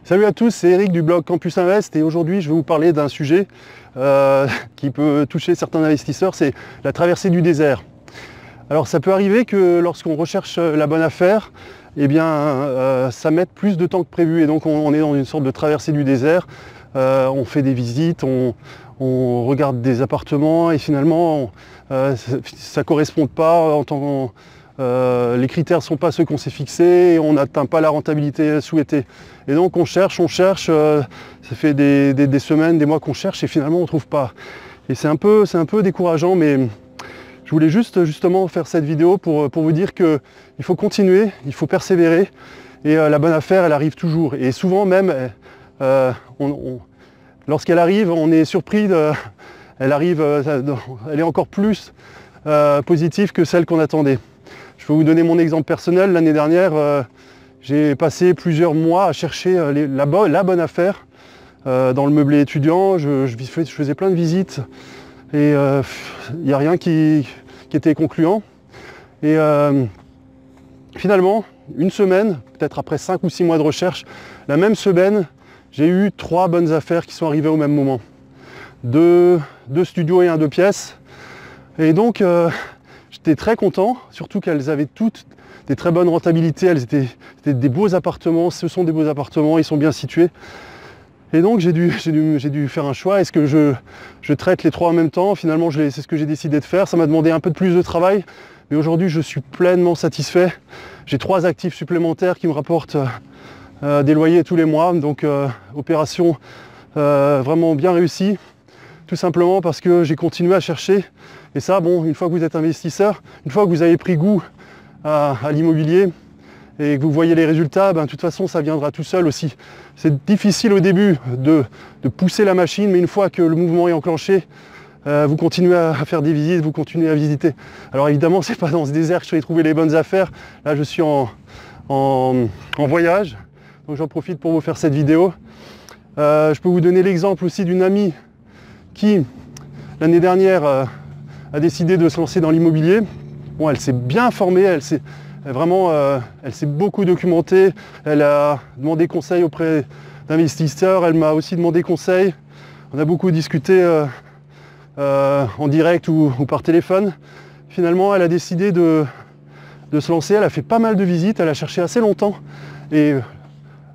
Salut à tous, c'est Eric du blog Campus Invest et aujourd'hui je vais vous parler d'un sujet qui peut toucher certains investisseurs, c'est la traversée du désert. Alors ça peut arriver que lorsqu'on recherche la bonne affaire, eh bien ça mette plus de temps que prévu et donc on est dans une sorte de traversée du désert. On fait des visites, on regarde des appartements et finalement ça ne correspond pas les critères ne sont pas ceux qu'on s'est fixés et on n'atteint pas la rentabilité souhaitée. Et donc on cherche, ça fait des semaines, des mois qu'on cherche et finalement on ne trouve pas. Et c'est un peu décourageant, mais je voulais justement faire cette vidéo pour vous dire qu'il faut continuer, il faut persévérer et la bonne affaire elle arrive toujours. Et souvent même, lorsqu'elle arrive, on est surpris, elle est encore plus positive que celle qu'on attendait. Je peux vous donner mon exemple personnel. L'année dernière, j'ai passé plusieurs mois à chercher la bonne affaire dans le meublé étudiant. Je faisais plein de visites et il n'y a rien qui était concluant. Et finalement, une semaine, peut-être après 5 ou 6 mois de recherche, la même semaine, j'ai eu 3 bonnes affaires qui sont arrivées au même moment. 2 studios et 1 2 pièces. Et donc, j'étais très content, surtout qu'elles avaient toutes des très bonnes rentabilités, c'était des beaux appartements, ce sont des beaux appartements, ils sont bien situés. Et donc j'ai dû faire un choix, est-ce que je traite les 3 en même temps? Finalement c'est ce que j'ai décidé de faire, ça m'a demandé un peu plus de travail, mais aujourd'hui je suis pleinement satisfait. J'ai 3 actifs supplémentaires qui me rapportent des loyers tous les mois, donc opération vraiment bien réussie. Tout simplement parce que j'ai continué à chercher. Et ça, bon, une fois que vous êtes investisseur, une fois que vous avez pris goût à l'immobilier et que vous voyez les résultats, de toute façon, ça viendra tout seul aussi. C'est difficile au début de pousser la machine, mais une fois que le mouvement est enclenché, vous continuez à faire des visites, vous continuez à visiter. Alors évidemment, c'est pas dans ce désert que je vais trouver les bonnes affaires. Là, je suis en voyage, donc j'en profite pour vous faire cette vidéo. Je peux vous donner l'exemple aussi d'une amie qui, l'année dernière, a décidé de se lancer dans l'immobilier. Bon, elle s'est bien formée, elle s'est beaucoup documentée, elle a demandé conseil auprès d'investisseurs, elle m'a aussi demandé conseil. On a beaucoup discuté en direct ou par téléphone. Finalement, elle a décidé de se lancer, elle a fait pas mal de visites, elle a cherché assez longtemps. Et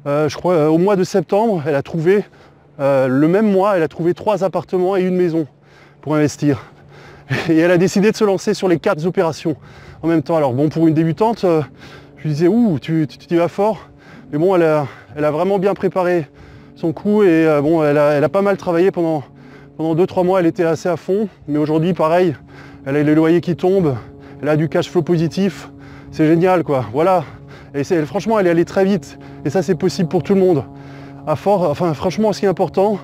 je crois au mois de septembre, elle a trouvé le même mois, elle a trouvé 3 appartements et une maison pour investir. Et elle a décidé de se lancer sur les 4 opérations en même temps. Alors bon, pour une débutante, je lui disais, ouh, tu y vas fort. Mais bon, elle a vraiment bien préparé son coup et bon, elle a pas mal travaillé pendant 2-3 mois, elle était assez à fond. Mais aujourd'hui, pareil, elle a les loyers qui tombent, elle a du cash flow positif. C'est génial, quoi. Voilà. Et franchement, elle est allée très vite. Et ça, c'est possible pour tout le monde. Franchement, ce qui est important,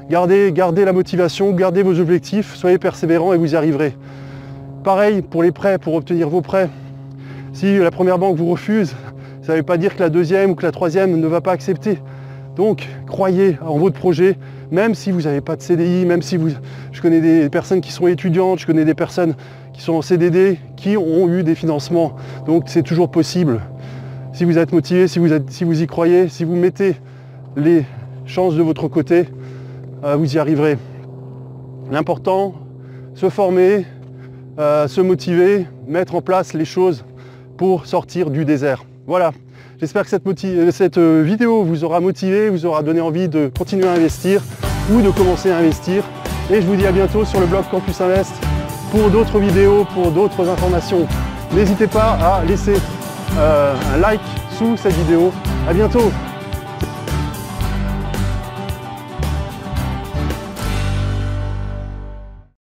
gardez la motivation, gardez vos objectifs, soyez persévérants et vous y arriverez. Pareil pour les prêts, pour obtenir vos prêts. Si la première banque vous refuse, ça ne veut pas dire que la deuxième ou que la troisième ne va pas accepter. Donc, croyez en votre projet, même si vous n'avez pas de CDI, même si je connais des personnes qui sont étudiantes, je connais des personnes qui sont en CDD, qui ont eu des financements. Donc, c'est toujours possible. Si vous êtes motivé, si vous y croyez, si vous mettez les chances de votre côté, vous y arriverez. L'important, se former, se motiver, mettre en place les choses pour sortir du désert. Voilà, j'espère que cette vidéo vous aura motivé, vous aura donné envie de continuer à investir ou de commencer à investir. Et je vous dis à bientôt sur le blog Campus Invest pour d'autres vidéos, pour d'autres informations. N'hésitez pas à laisser un like sous cette vidéo. À bientôt.